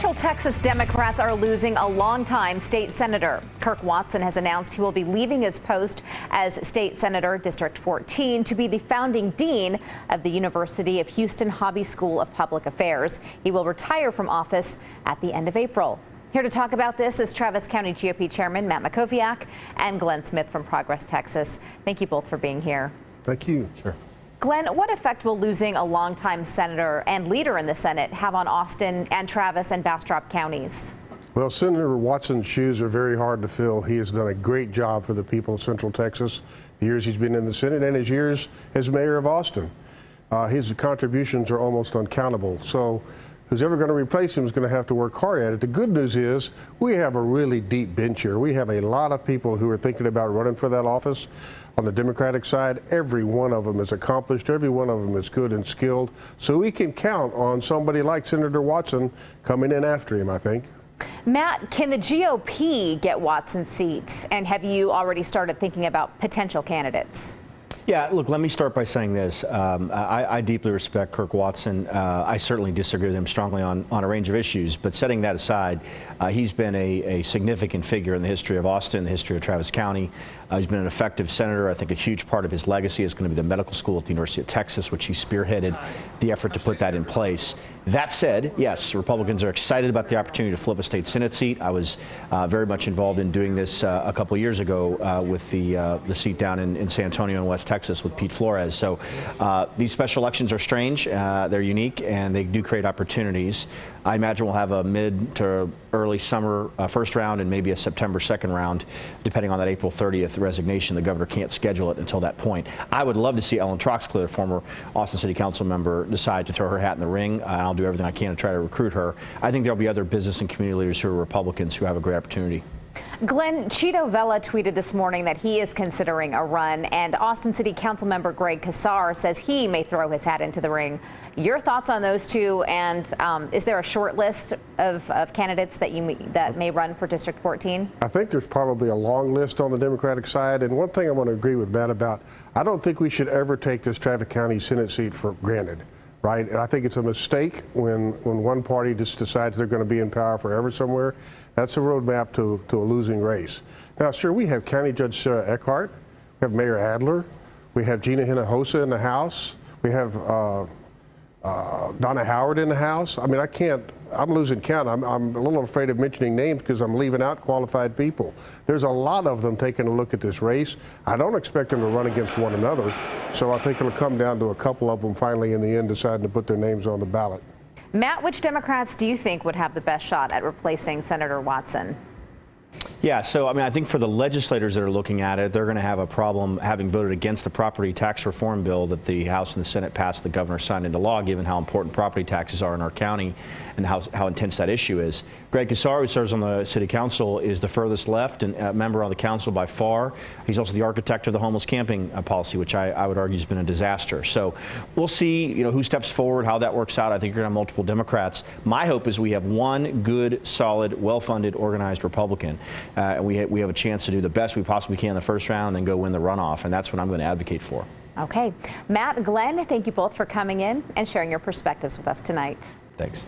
Central Texas Democrats are losing a longtime state senator. Kirk Watson has announced he will be leaving his post as state senator, District 14, to be the founding dean of the University of Houston Hobby School of Public Affairs. He will retire from office at the end of April. Here to talk about this is Travis County GOP Chairman Matt Makoviak and Glenn Smith from Progress, Texas. Thank you both for being here. Thank you. Sure. Glenn, what effect will losing a longtime senator and leader in the Senate have on Austin and Travis and Bastrop counties? Well, Senator Watson's shoes are very hard to fill. He has done a great job for the people of Central Texas, the years he's been in the Senate and his years as mayor of Austin. His contributions are almost uncountable. So who's ever going to replace him is going to have to work hard at it. The good news is we have a really deep bench here. We have a lot of people who are thinking about running for that office. On the Democratic side, every one of them is accomplished. Every one of them is good and skilled. So we can count on somebody like Senator Watson coming in after him, I think. Matt, can the GOP get Watson's seat? And have you already started thinking about potential candidates? Yeah, look, let me start by saying this. I deeply respect Kirk Watson. I certainly disagree with him strongly on a range of issues, but setting that aside, he's been a significant figure in the history of Austin, the history of Travis County. He's been an effective senator. I think a huge part of his legacy is going to be the medical school at the University of Texas, which he spearheaded the effort to put that in place. That said, yes, Republicans are excited about the opportunity to flip a state Senate seat. I was very much involved in doing this a couple of years ago with the seat down in San Antonio in West Texas with Pete Flores. So these special elections are strange, they're unique, and they do create opportunities. I imagine we'll have a mid to early summer first round and maybe a September second round, depending on that April 30th resignation. The governor can't schedule it until that point. I would love to see Ellen Troxclair, former Austin City Council member, decide to throw her hat in the ring. I'll do everything I can to try to recruit her. I think there'll be other business and community leaders who are Republicans who have a great opportunity. Glenn, Cheeto Vela tweeted this morning that he is considering a run, and Austin City Council member Greg Kassar says he may throw his hat into the ring. Your thoughts on those two, and is there a short list of candidates that may run for District 14? I think there's probably a long list on the Democratic side, and one thing I want to agree with Matt about, I don't think we should ever take this Travis County Senate seat for granted. Right? And I think it's a mistake when one party just decides they're going to be in power forever somewhere. That's a roadmap to a losing race. Now, sure, we have County Judge Sarah Eckhart, we have Mayor Adler, we have Gina Hinojosa in the House, we have Donna Howard in the House. I mean, I'm losing count. I'm a little afraid of mentioning names because I'm leaving out qualified people. There's a lot of them taking a look at this race. I don't expect them to run against one another, so I think it'll come down to a couple of them finally in the end deciding to put their names on the ballot. Matt, which Democrats do you think would have the best shot at replacing Senator Watson? Yeah, so I mean, I think for the legislators that are looking at it, they're going to have a problem having voted against the property tax reform bill that the House and the Senate passed, the governor signed into law, given how important property taxes are in our county and how intense that issue is. Greg Kassar, who serves on the city council, is the furthest left and member on the council by far. He's also the architect of the homeless camping policy, which I would argue has been a disaster. So we'll see, who steps forward, how that works out. I think you're going to have multiple Democrats. My hope is we have one good, solid, well-funded, organized Republican. And we have a chance to do the best we possibly can in the first round and then go win the runoff, and that's what I'm going to advocate for. Okay. Matt, Glenn, thank you both for coming in and sharing your perspectives with us tonight. Thanks.